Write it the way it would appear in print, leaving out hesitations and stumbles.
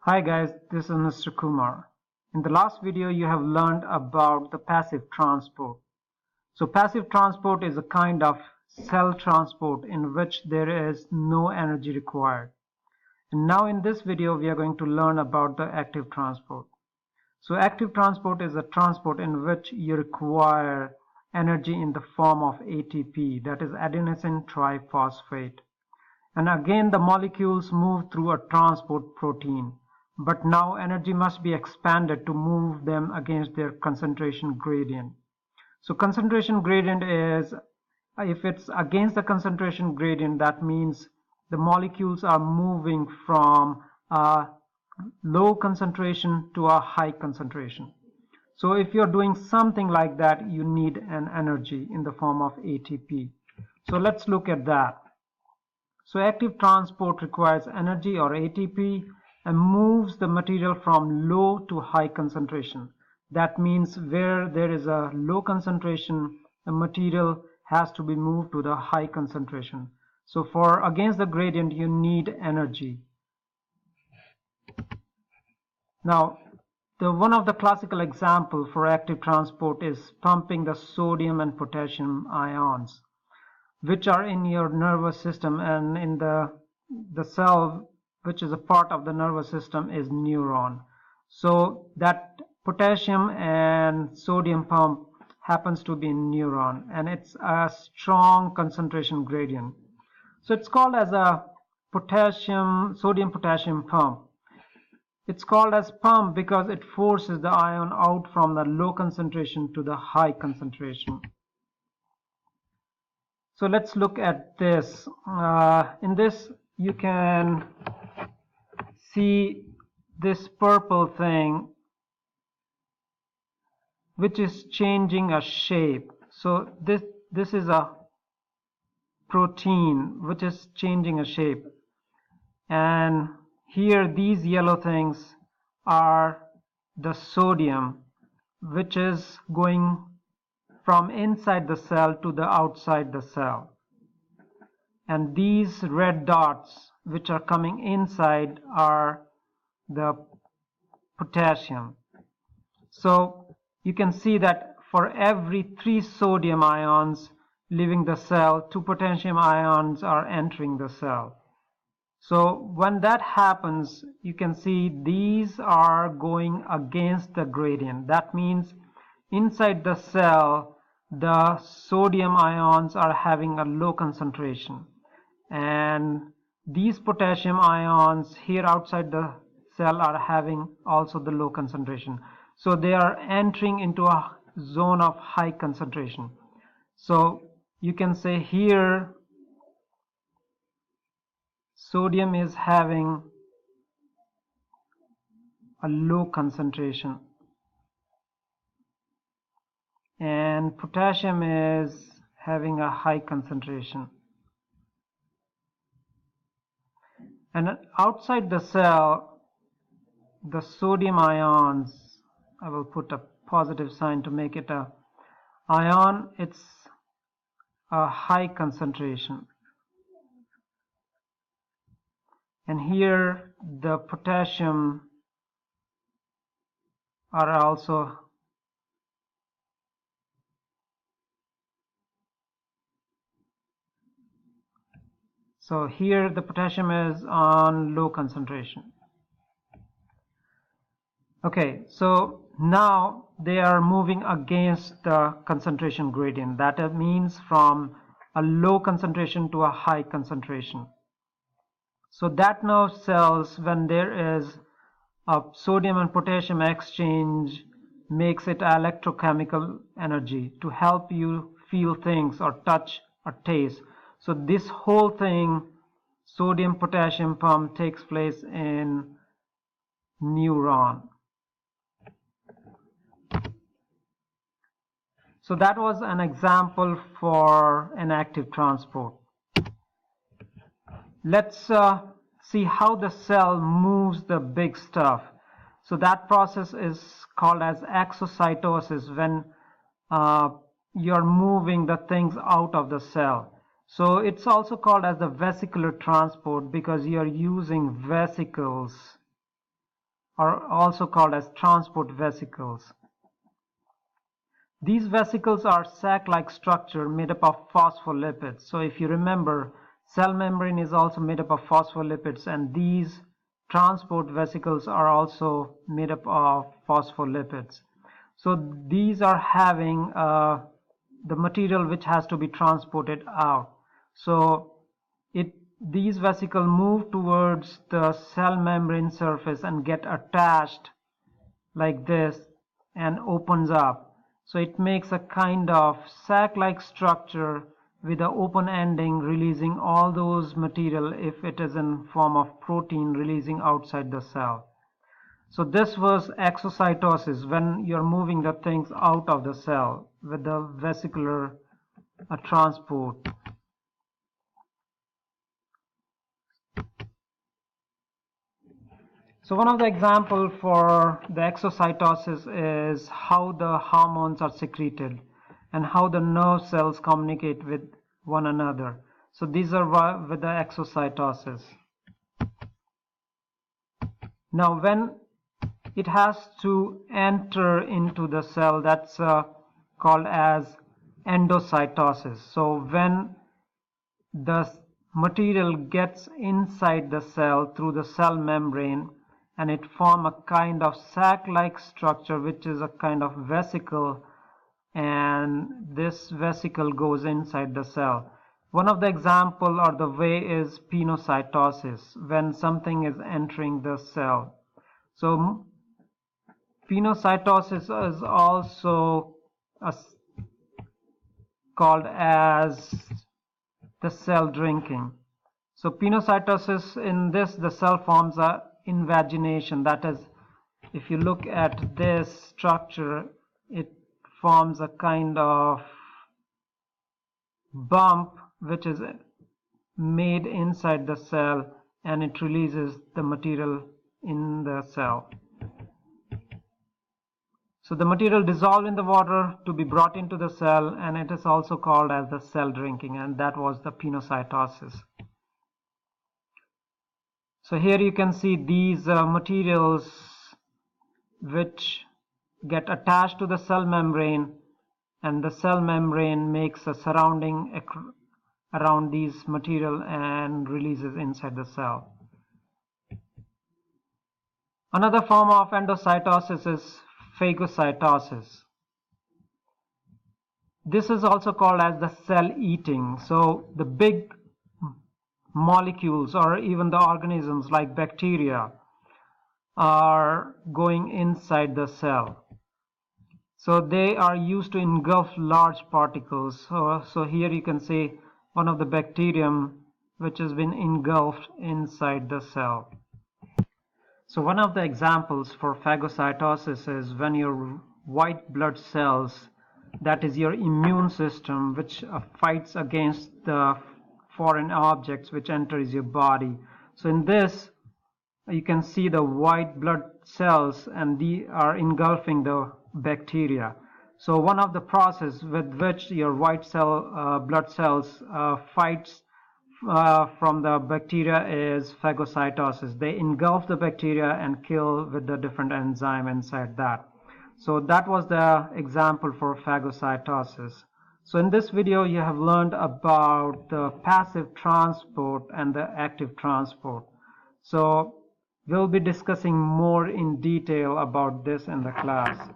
Hi guys, this is Mr. Kumar. In the last video you have learned about the passive transport. So passive transport is a kind of cell transport in which there is no energy required. And now in this video we are going to learn about the active transport. So active transport is a transport in which you require energy in the form of ATP, that is adenosine triphosphate. And again the molecules move through a transport protein. But now energy must be expanded to move them against their concentration gradient. So concentration gradient is, if it's against the concentration gradient, that means the molecules are moving from a low concentration to a high concentration. So if you're doing something like that, you need an energy in the form of ATP. So let's look at that. So active transport requires energy or ATP and moves the material from low to high concentration. That means where there is a low concentration, the material has to be moved to the high concentration. So for against the gradient, you need energy. Now, one of the classical examples for active transport is pumping the sodium and potassium ions, which are in your nervous system, and in the cell which is a part of the nervous system is neuron. So that potassium and sodium pump happens to be in neuron, and it's a strong concentration gradient. So it's called as a sodium potassium pump. It's called as pump because it forces the ion out from the low concentration to the high concentration. So let's look at this. In this you can see this purple thing which is changing a shape. So this is a protein which is changing a shape, and here these yellow things are the sodium which is going from inside the cell to the outside the cell, and these red dots which are coming inside are the potassium. So you can see that for every 3 sodium ions leaving the cell, 2 potassium ions are entering the cell. So when that happens, you can see these are going against the gradient. That means inside the cell the sodium ions are having a low concentration, and these potassium ions here outside the cell are having also the low concentration. So they are entering into a zone of high concentration. So you can say here sodium is having a low concentration and potassium is having a high concentration. And outside the cell, the sodium ions, I will put a positive sign to make it a ion, it's a high concentration. And here the potassium are also so here the potassium is on low concentration. Okay, so now they are moving against the concentration gradient. That means from a low concentration to a high concentration. So that nerve cells, when there is a sodium and potassium exchange, makes it electrochemical energy to help you feel things or touch or taste. So this whole thing, sodium potassium pump, takes place in neuron. So that was an example for an active transport. Let's see how the cell moves the big stuff. So that process is called as exocytosis, when you're moving the things out of the cell. So it's also called as the vesicular transport because you're using vesicles are also called as transport vesicles. These vesicles are sac-like structure made up of phospholipids. So if you remember, cell membrane is also made up of phospholipids, and these transport vesicles are also made up of phospholipids. So these are having the material which has to be transported out. So these vesicles move towards the cell membrane surface and get attached like this and opens up. So it makes a kind of sac-like structure with an open ending, releasing all those material if it is in form of protein releasing outside the cell. So this was exocytosis, when you're moving the things out of the cell with the vesicular transport. So one of the examples for the exocytosis is how the hormones are secreted and how the nerve cells communicate with one another. So these are with the exocytosis. Now when it has to enter into the cell, that's called as endocytosis. So when the material gets inside the cell through the cell membrane, and it forms a kind of sac-like structure which is a kind of vesicle, and this vesicle goes inside the cell. One of the example or the way is pinocytosis, when something is entering the cell. So pinocytosis is also called as the cell drinking. So pinocytosis, in this the cell forms a invagination. That is, if you look at this structure, it forms a kind of bump which is made inside the cell, and it releases the material in the cell. So the material dissolved in the water to be brought into the cell, and it is also called as the cell drinking, and that was the pinocytosis. So here you can see these materials which get attached to the cell membrane, and the cell membrane makes a surrounding around these material and releases inside the cell. Another form of endocytosis is phagocytosis. This is also called as the cell eating. So the big molecules or even the organisms like bacteria are going inside the cell. So they are used to engulf large particles. So here you can see one of the bacterium which has been engulfed inside the cell. So one of the examples for phagocytosis is when your white blood cells, that is your immune system, which fights against the foreign objects which enters your body. So in this you can see the white blood cells, and they are engulfing the bacteria. So one of the process with which your white blood cells fights from the bacteria is phagocytosis. They engulf the bacteria and kill with the different enzyme inside that. So that was the example for phagocytosis. So in this video you have learned about the passive transport and the active transport. So we'll be discussing more in detail about this in the class.